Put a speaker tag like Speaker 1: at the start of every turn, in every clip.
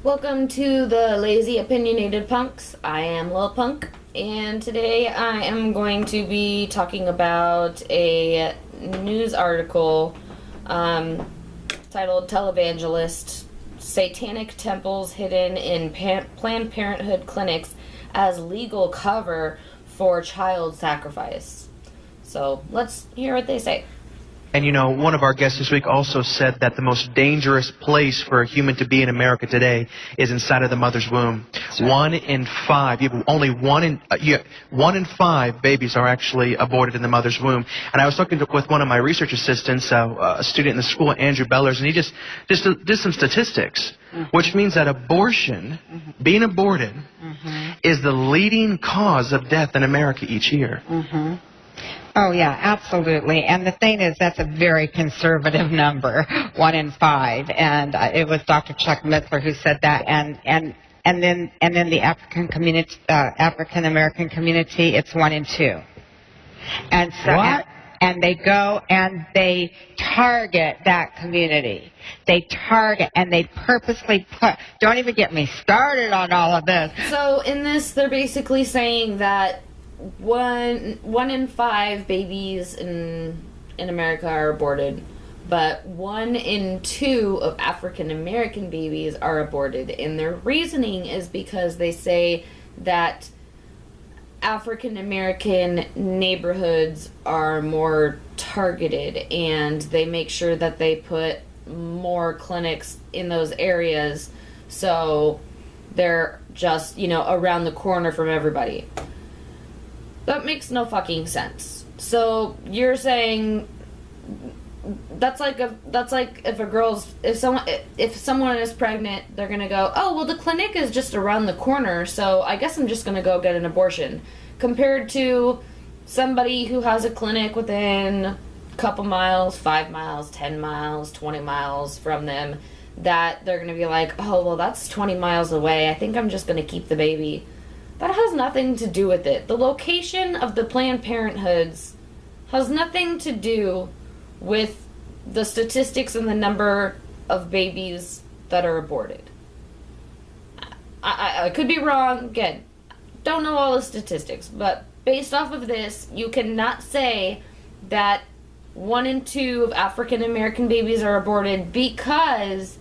Speaker 1: Welcome to the Lazy Opinionated Punks. I am Lil Punk, and today I am going to be talking about a news article titled Televangelist: Satanic Temples Hidden in Planned Parenthood Clinics as Legal Cover for Child Sacrifice. So let's hear what they say.
Speaker 2: And you know, one of our guests this week also said that the most dangerous place for a human to be in America today is inside of the mother's womb. Right. 1 in 5, only 1 in 5 babies are actually aborted in the mother's womb. And I was talking with one of my research assistants, a student in the school, Andrew Bellers, and he just did some statistics, which means that abortion, being aborted, is the leading cause of death in America each year.
Speaker 3: Oh, yeah, absolutely. And the thing is, that's a very conservative number, 1 in 5. And it was Dr. Chuck Missler who said that. And then the African American community, it's 1 in 2. And so,
Speaker 4: what?
Speaker 3: And they go and they target that community. They target and they purposely put. Don't even get me started on all of this.
Speaker 1: So in this, they're basically saying that one in 5 babies in America are aborted, but 1 in 2 of African American babies are aborted. And their reasoning is because they say that African American neighborhoods are more targeted, and they make sure that they put more clinics in those areas, so they're just, around the corner from everybody. That makes no fucking sense. So you're saying that's like if someone is pregnant, they're gonna go, oh well, the clinic is just around the corner, so I guess I'm just gonna go get an abortion. Compared to somebody who has a clinic within a couple miles, 5 miles, 10 miles, 20 miles from them, that they're gonna be like, oh well, that's 20 miles away. I think I'm just gonna keep the baby. That has nothing to do with it. The location of the Planned Parenthoods has nothing to do with the statistics and the number of babies that are aborted. I could be wrong. Again, don't know all the statistics, but based off of this, you cannot say that 1 in 2 of African American babies are aborted because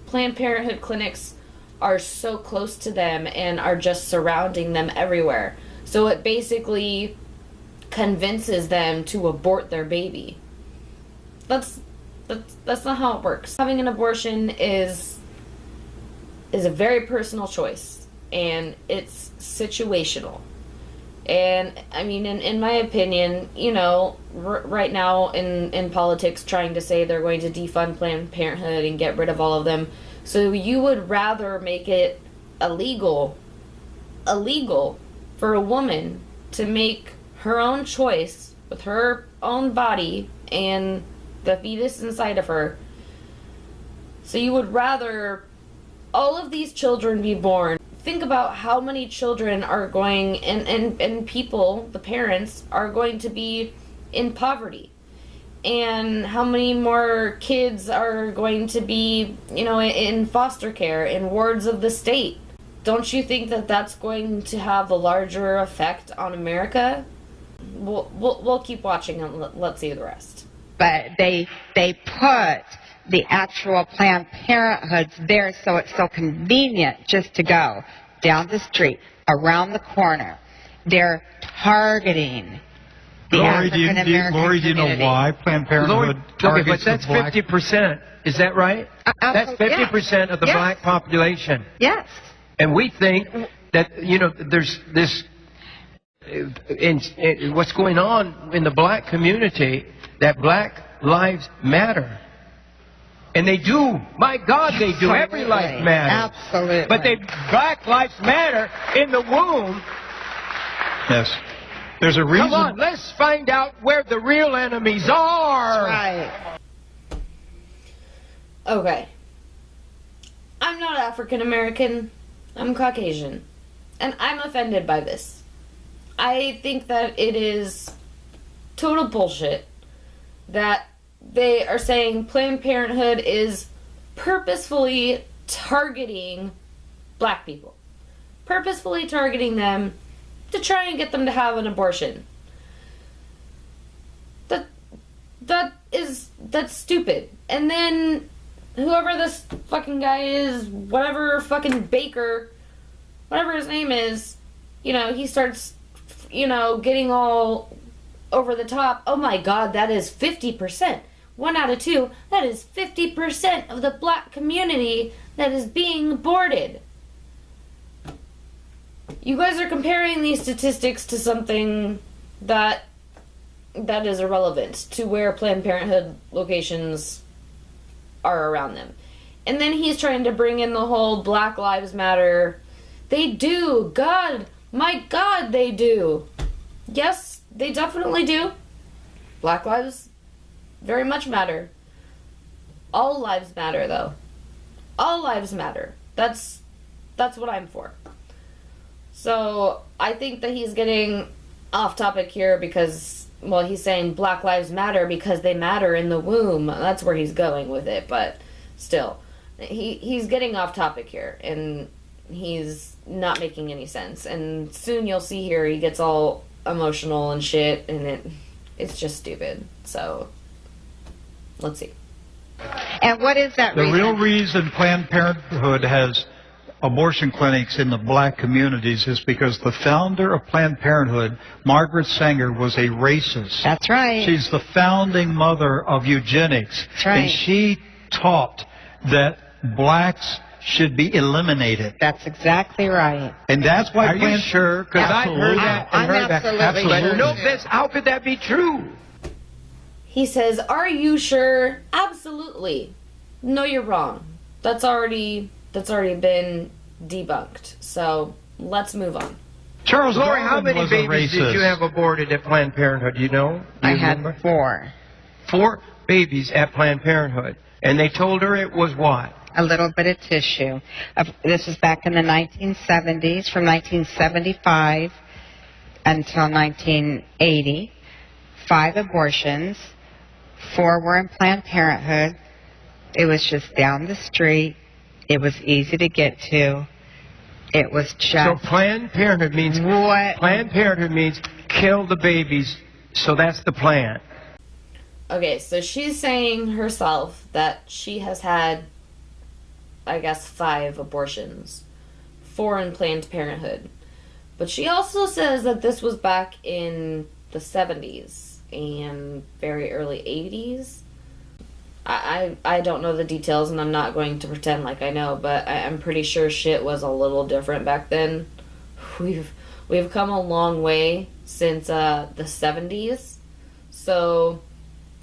Speaker 1: Planned Parenthood clinics are so close to them and are just surrounding them everywhere. So it basically convinces them to abort their baby. That's not how it works. Having an abortion is a very personal choice, and it's situational. And I mean, in my opinion, right now in politics, trying to say they're going to defund Planned Parenthood and get rid of all of them. So you would rather make it illegal for a woman to make her own choice with her own body and the fetus inside of her. So you would rather all of these children be born. Think about how many children are going, and people, the parents, are going to be in poverty. And how many more kids are going to be, in foster care, in wards of the state? Don't you think that that's going to have a larger effect on America? We'll keep watching and let's see the rest.
Speaker 3: But they put the actual Planned Parenthoods there so it's so convenient just to go down the street, around the corner. They're targeting
Speaker 4: Lori, do you know why Planned Parenthood targets
Speaker 5: but that's
Speaker 4: the black?
Speaker 5: 50%. Is that right? That's 50% of the black population.
Speaker 3: Yes.
Speaker 5: And we think that, there's this, what's going on in the black community, that black lives matter. And they do. My God, they do. Every life matters.
Speaker 3: Absolutely.
Speaker 5: But black lives matter in the womb.
Speaker 4: Yes. There's a reason.
Speaker 5: Come on, let's find out where the real enemies are.
Speaker 3: That's right.
Speaker 1: Okay. I'm not African American. I'm Caucasian. And I'm offended by this. I think that it is total bullshit that they are saying Planned Parenthood is purposefully targeting black people. Purposefully targeting them to try and get them to have an abortion. That's stupid. And then whoever this fucking guy is, whatever fucking Bakker, whatever his name is, you know, he starts, you know, getting all over the top. Oh my god, that is 50%. 1 out of 2. That is 50% of the black community that is being aborted. You guys are comparing these statistics to something that is irrelevant to where Planned Parenthood locations are around them. And then he's trying to bring in the whole Black Lives Matter. They do. God, my God, they do. Yes, they definitely do. Black lives very much matter. All lives matter, though. All lives matter. That's what I'm for. So I think that he's getting off topic here because, well, he's saying Black Lives Matter because they matter in the womb. That's where he's going with it, but still. He's getting off topic here, and he's not making any sense. And soon you'll see here he gets all emotional and shit, and it's just stupid. So, let's see.
Speaker 3: And what is that reason?
Speaker 4: The real reason Planned Parenthood has abortion clinics in the black communities is because the founder of Planned Parenthood, Margaret Sanger, was a racist.
Speaker 3: That's right.
Speaker 4: She's the founding mother of eugenics.
Speaker 3: That's right.
Speaker 4: And she taught that blacks should be eliminated.
Speaker 3: That's exactly right.
Speaker 4: And that's why
Speaker 5: Are you sure? Because I heard that.
Speaker 3: I'm absolutely
Speaker 5: But
Speaker 3: sure.
Speaker 5: no, how could that be true?
Speaker 1: He says, "Are you sure?" Absolutely. No, you're wrong. That's already been debunked. So let's move on.
Speaker 4: Charles
Speaker 5: Lori,
Speaker 4: Darwin
Speaker 5: how many
Speaker 4: was a
Speaker 5: babies did
Speaker 4: racist.
Speaker 5: you have aborted at Planned Parenthood? Do you know? Do
Speaker 3: I
Speaker 5: you
Speaker 3: had
Speaker 5: remember?
Speaker 3: 4.
Speaker 5: 4 babies at Planned Parenthood. And they told her it was what?
Speaker 3: A little bit of tissue. This is back in the 1970s, from 1975 until 1980. 5 abortions. 4 were in Planned Parenthood. It was just down the street. It was easy to get to. It was just...
Speaker 5: So Planned Parenthood means...
Speaker 3: What?
Speaker 5: Planned Parenthood means kill the babies. So that's the plan.
Speaker 1: Okay, so she's saying herself that she has had, I guess, 5 abortions. 4 in Planned Parenthood. But she also says that this was back in the 70s and very early 80s. I don't know the details, and I'm not going to pretend like I know, but I'm pretty sure shit was a little different back then. We've come a long way since the 70s, so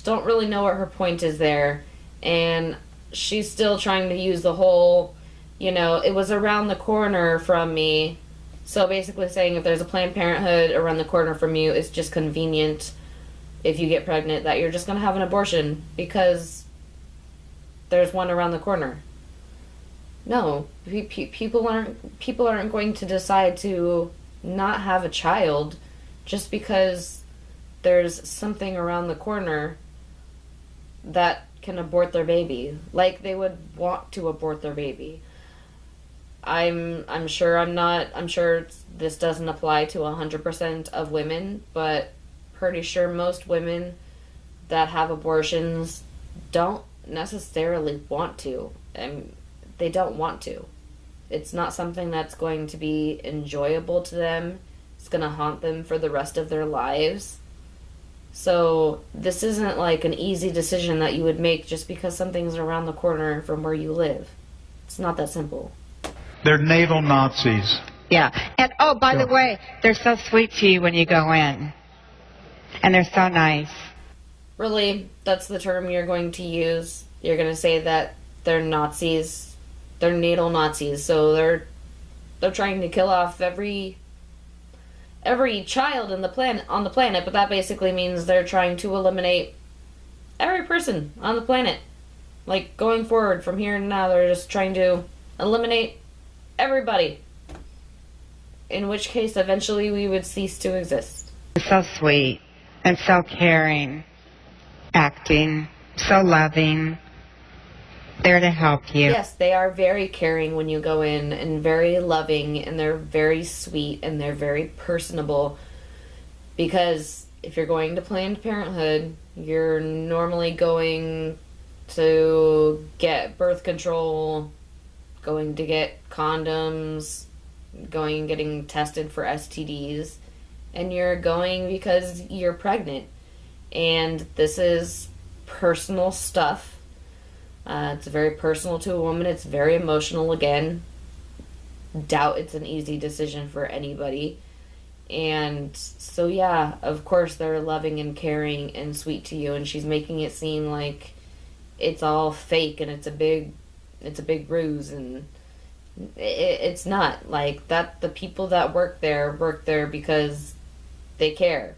Speaker 1: don't really know what her point is there. And she's still trying to use the whole, you know, it was around the corner from me. So basically saying if there's a Planned Parenthood around the corner from you, it's just convenient if you get pregnant that you're just going to have an abortion because there's one around the corner. No, people aren't going to decide to not have a child just because there's something around the corner that can abort their baby, like they would want to abort their baby. I'm sure this doesn't apply to 100% of women, but pretty sure most women that have abortions don't necessarily want to. And they don't want to. It's not something that's going to be enjoyable to them. It's going to haunt them for the rest of their lives. So this isn't like an easy decision that you would make just because something's around the corner from where you live. It's not that simple.
Speaker 4: They're natal Nazis.
Speaker 3: Yeah. And, oh, by the way, they're so sweet to you when you go in. And they're so nice.
Speaker 1: Really? That's the term you're going to use? You're going to say that they're Nazis? They're natal Nazis, so they're trying to kill off every child on the planet, but that basically means they're trying to eliminate every person on the planet. Like, going forward from here and now, they're just trying to eliminate everybody. In which case, eventually, we would cease to exist.
Speaker 3: So sweet and so caring, acting, so loving. There to help you.
Speaker 1: Yes, they are very caring when you go in, and very loving, and they're very sweet, and they're very personable. Because if you're going to Planned Parenthood, you're normally going to get birth control, going to get condoms, going and getting tested for STDs, and you're going because you're pregnant. And this is personal stuff. It's very personal to a woman. It's very emotional again. Doubt it's an easy decision for anybody. And so, yeah, of course they're loving and caring and sweet to you, and she's making it seem like it's all fake and it's a big ruse, and it's not like that. The people that work there because they care,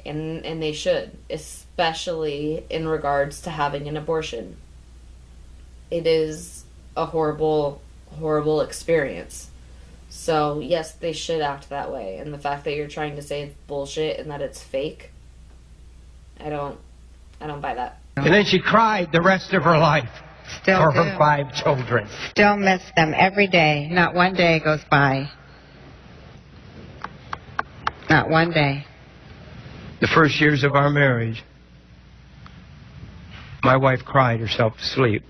Speaker 1: and they should, especially in regards to having an abortion. It is a horrible, horrible experience. So, yes, they should act that way. And the fact that you're trying to say it's bullshit and that it's fake, I don't buy that.
Speaker 5: And then she cried the rest of her life
Speaker 3: Still
Speaker 5: for
Speaker 3: do.
Speaker 5: her 5 children.
Speaker 3: Still miss them every day. Not one day goes by. Not one day.
Speaker 5: The first years of our marriage, my wife cried herself to sleep.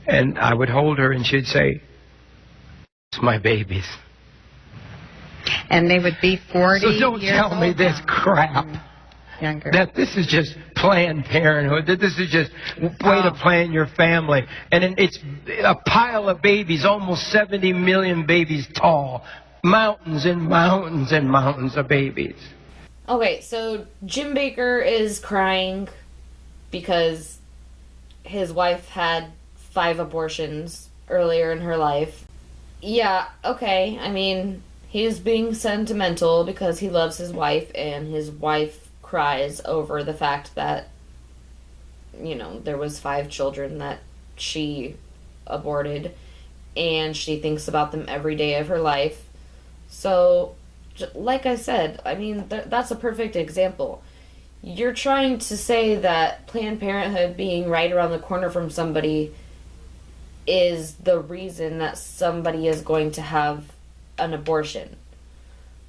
Speaker 5: And I would hold her and she'd say, "It's my babies."
Speaker 3: And they would be 40
Speaker 5: So don't
Speaker 3: years
Speaker 5: tell me
Speaker 3: old
Speaker 5: this
Speaker 3: now.
Speaker 5: crap.
Speaker 3: Younger.
Speaker 5: That this is just Planned Parenthood, that this is just way to plan your family. And it's a pile of babies, almost 70 million babies tall. Mountains and mountains and mountains of babies.
Speaker 1: Okay, so Jim Bakker is crying because his wife had 5 abortions earlier in her life. Yeah, okay, I mean, he's being sentimental because he loves his wife, and his wife cries over the fact that, you know, there was 5 children that she aborted, and she thinks about them every day of her life. So, like I said, I mean, that's a perfect example. You're trying to say that Planned Parenthood being right around the corner from somebody is the reason that somebody is going to have an abortion.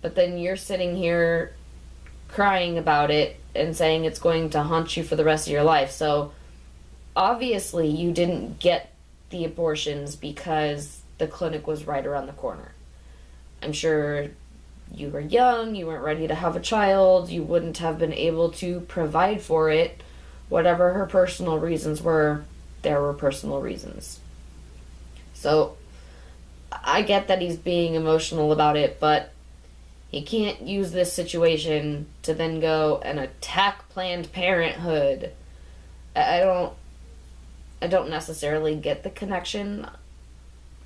Speaker 1: But then you're sitting here crying about it and saying it's going to haunt you for the rest of your life. So, obviously, you didn't get the abortions because the clinic was right around the corner. I'm sure you were young, you weren't ready to have a child, you wouldn't have been able to provide for it. Whatever her personal reasons were, there were personal reasons. So, I get that he's being emotional about it, but he can't use this situation to then go and attack Planned Parenthood. I don't necessarily get the connection.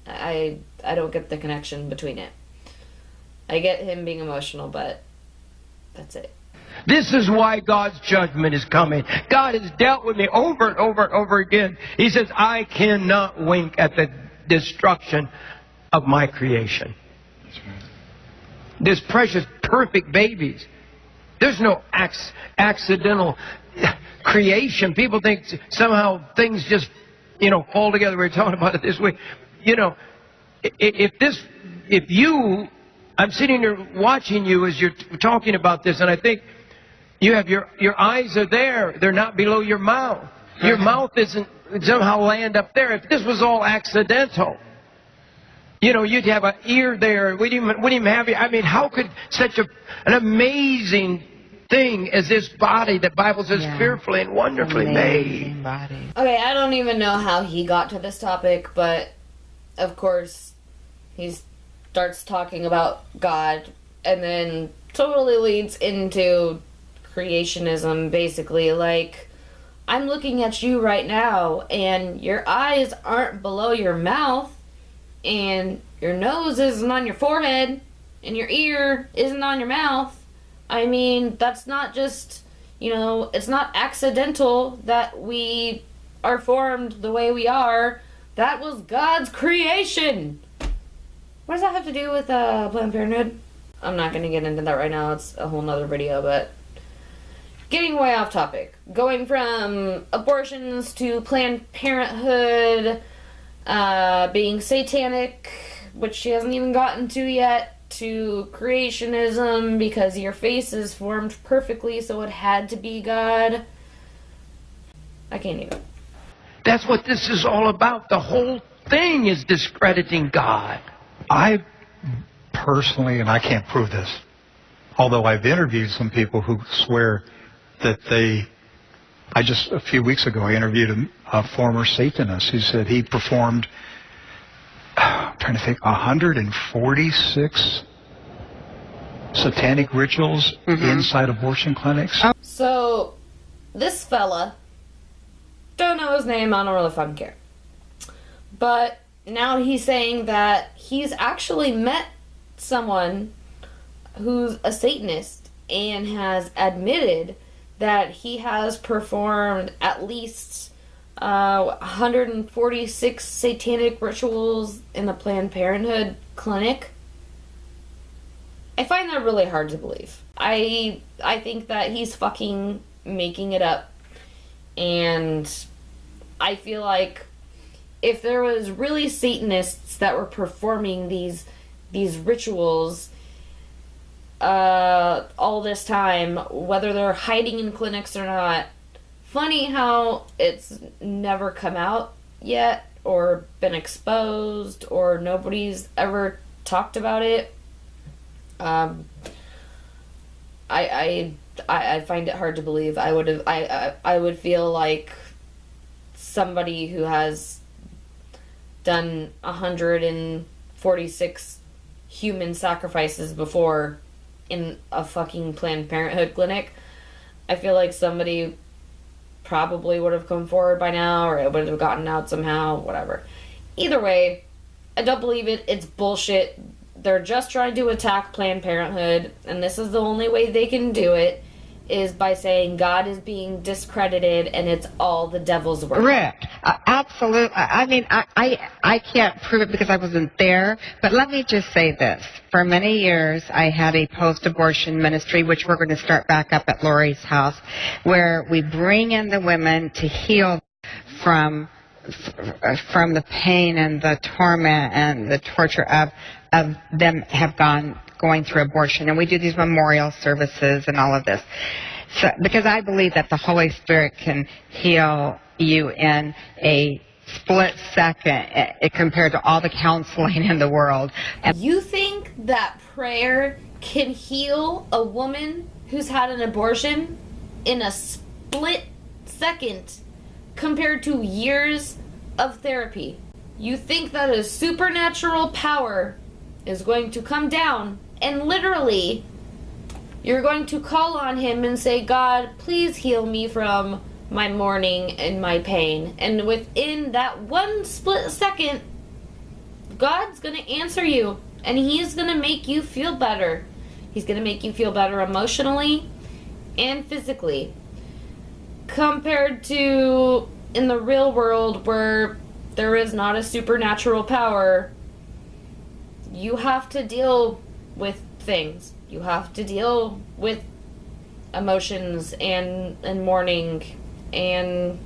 Speaker 1: I don't get the connection between it. I get him being emotional, but that's it.
Speaker 5: This is why God's judgment is coming. God has dealt with me over and over and over again. He says, I cannot wink at the destruction of my creation. This precious, perfect babies. There's no accidental creation. People think somehow things just, fall together. We were talking about it this week. I'm sitting here watching you as you're talking about this, and I think you have your eyes are there. They're not below your mouth. Your mouth isn't somehow land up there. If this was all accidental, you'd have an ear there. We didn't even have you. I mean, how could such an amazing thing as this body that Bible says fearfully and wonderfully made?
Speaker 3: Body.
Speaker 1: Okay, I don't even know how he got to this topic, but of course he starts talking about God and then totally leads into creationism, basically. Like, I'm looking at you right now, and your eyes aren't below your mouth, and your nose isn't on your forehead, and your ear isn't on your mouth. I mean, that's not just, it's not accidental that we are formed the way we are. That was God's creation. What does that have to do with Planned Parenthood? I'm not going to get into that right now. It's a whole nother video, but Getting way off topic. Going from abortions to Planned Parenthood, being satanic, which she hasn't even gotten to yet, to creationism because your face is formed perfectly, so it had to be God. I can't even.
Speaker 5: That's what this is all about. The whole thing is discrediting God.
Speaker 4: I personally, and I can't prove this, although I've interviewed some people who swear that a few weeks ago, I interviewed a former Satanist who said he performed, I'm trying to think, 146 satanic rituals inside abortion clinics.
Speaker 1: So, this fella, don't know his name, I don't really fucking care. But now he's saying that he's actually met someone who's a Satanist and has admitted that he has performed at least 146 satanic rituals in the Planned Parenthood clinic. I find that really hard to believe. I think that he's fucking making it up. And I feel like if there was really Satanists that were performing these rituals all this time, whether they're hiding in clinics or not. Funny how it's never come out yet or been exposed or nobody's ever talked about it. I find it hard to believe. I would feel like somebody who has done 146 human sacrifices before in a fucking Planned Parenthood clinic, I feel like somebody probably would have come forward by now, or it would have gotten out somehow, whatever. Either way, I don't believe it. It's bullshit. They're just trying to attack Planned Parenthood, and this is the only way they can do it, is by saying God is being discredited and it's all the devil's work.
Speaker 3: Correct. Absolutely. I mean, I can't prove it because I wasn't there, but let me just say this. For many years, I had a post-abortion ministry, which we're going to start back up at Lori's house, where we bring in the women to heal from the pain and the torment and the torture of them going through abortion. And we do these memorial services and all of this. So, because I believe that the Holy Spirit can heal you in a split second compared to all the counseling in the world. And
Speaker 1: you think that prayer can heal a woman who's had an abortion in a split second compared to years of therapy? You think that a supernatural power is going to come down and literally you're going to call on him and say, God, please heal me from my mourning and my pain. And within that one split second, God's going to answer you and he's going to make you feel better. He's going to make you feel better emotionally and physically. Compared to in the real world where there is not a supernatural power, you have to deal with things. You have to deal with emotions and mourning and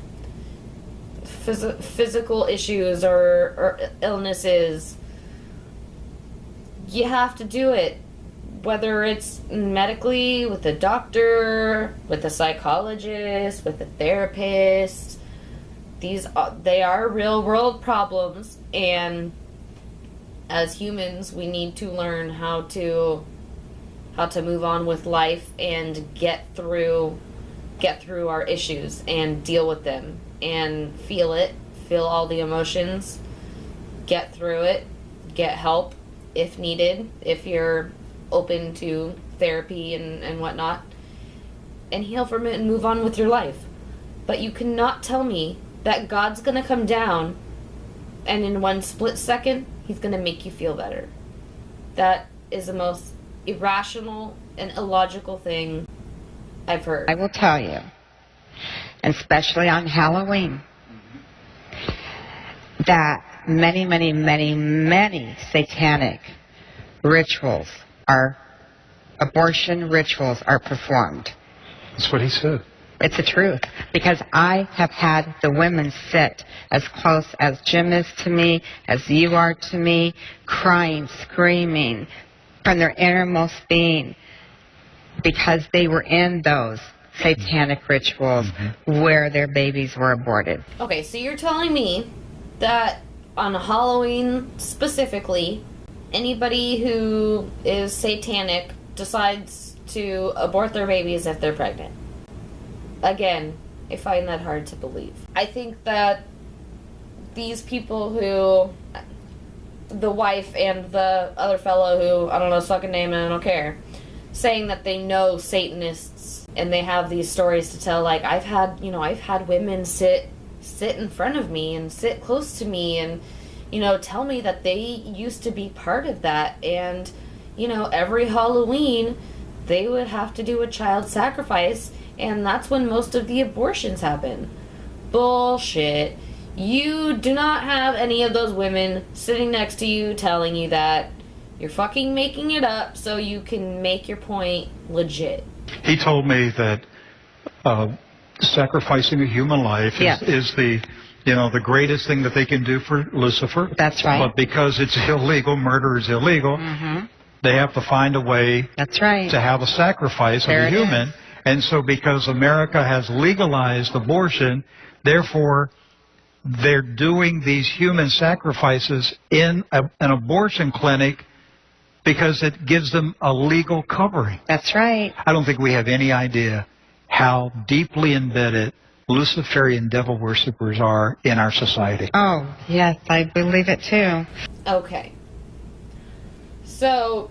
Speaker 1: physical issues or illnesses. You have to do it, whether it's medically, with a doctor, with a psychologist, with a therapist. They are real world problems, and as humans, we need to learn how to move on with life and get through our issues and deal with them and feel all the emotions, get through it, get help if needed, if you're open to therapy and whatnot, and heal from it and move on with your life. But you cannot tell me that God's gonna come down and in one split second he's gonna make you feel better. That is the most irrational and illogical thing I've heard.
Speaker 3: I will tell you, especially on Halloween, that many, many, many, many satanic abortion rituals are performed.
Speaker 4: That's what he said.
Speaker 3: It's the truth. Because I have had the women sit as close as Jim is to me, as you are to me, crying, screaming from their innermost being because they were in those satanic rituals where their babies were aborted.
Speaker 1: Okay, so you're telling me that on Halloween specifically, anybody who is satanic decides to abort their babies if they're pregnant. Again, I find that hard to believe. I think that these people who, the wife and the other fellow who, I don't know his fucking name and I don't care, saying that they know Satanists and they have these stories to tell, like, I've had women sit in front of me and sit close to me and, tell me that they used to be part of that, and, every Halloween they would have to do a child sacrifice, and that's when most of the abortions happen. Bullshit. You do not have any of those women sitting next to you telling you that. You're fucking making it up so you can make your point legit.
Speaker 4: He told me that sacrificing a human life is the greatest thing that they can do for Lucifer.
Speaker 3: That's right.
Speaker 4: But because it's illegal, murder is illegal, they have to find a way
Speaker 3: That's right.
Speaker 4: to have a sacrifice of a human. And so because America has legalized abortion, therefore they're doing these human sacrifices in an abortion clinic because it gives them a legal covering.
Speaker 3: That's right.
Speaker 4: I don't think we have any idea how deeply embedded Luciferian devil worshippers are in our society.
Speaker 3: Oh, yes, I believe it too.
Speaker 1: Okay. So,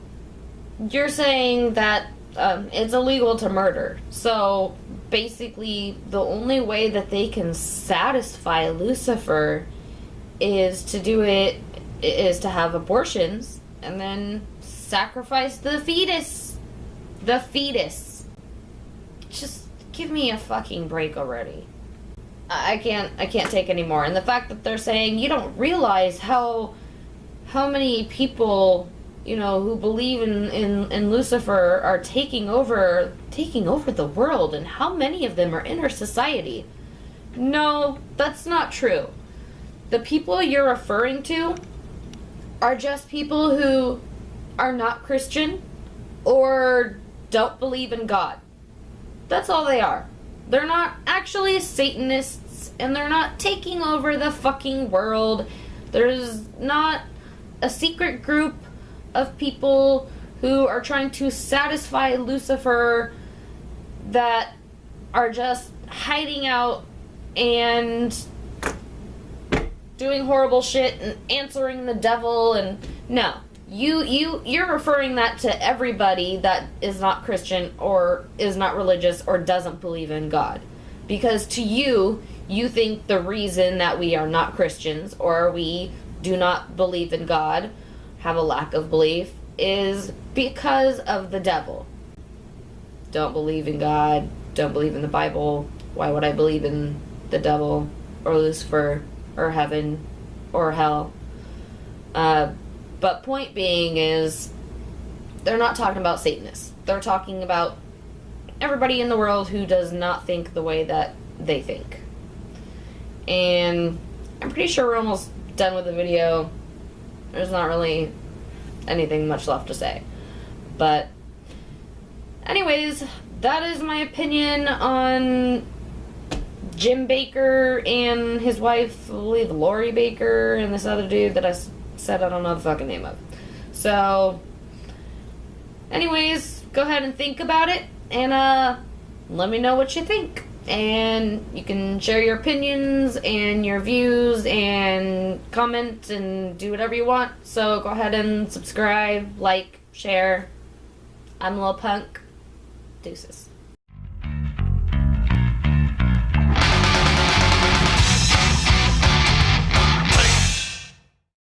Speaker 1: you're saying that it's illegal to murder. So, basically, the only way that they can satisfy Lucifer is to have abortions and then sacrifice the fetus. The fetus. Just give me a fucking break already. I can't take any more. And the fact that they're saying you don't realize how many people, who believe in Lucifer are taking over the world, and how many of them are in our society. No, that's not true. The people you're referring to are just people who are not Christian or don't believe in God. That's all they are. They're not actually Satanists, and they're not taking over the fucking world. There's not a secret group of people who are trying to satisfy Lucifer that are just hiding out and doing horrible shit and answering the devil. And no, you're referring that to everybody that is not Christian or is not religious or doesn't believe in God, because to you think the reason that we are not Christians or we do not believe in God, have a lack of belief, is because of the devil. Don't believe in God, don't believe in the Bible. Why would I believe in the devil or Lucifer or heaven or hell? But point being is, they're not talking about Satanists. They're talking about everybody in the world who does not think the way that they think. And I'm pretty sure we're almost done with the video. There's not really anything much left to say. But anyways, that is my opinion on Jim Bakker and his wife, I believe Lori Bakker, and this other dude that I said I don't know the fucking name of. So anyways, go ahead and think about it, and let me know what you think. And you can share your opinions and your views and comment and do whatever you want. So go ahead and subscribe, like, share. I'm Lil Punk. Deuces.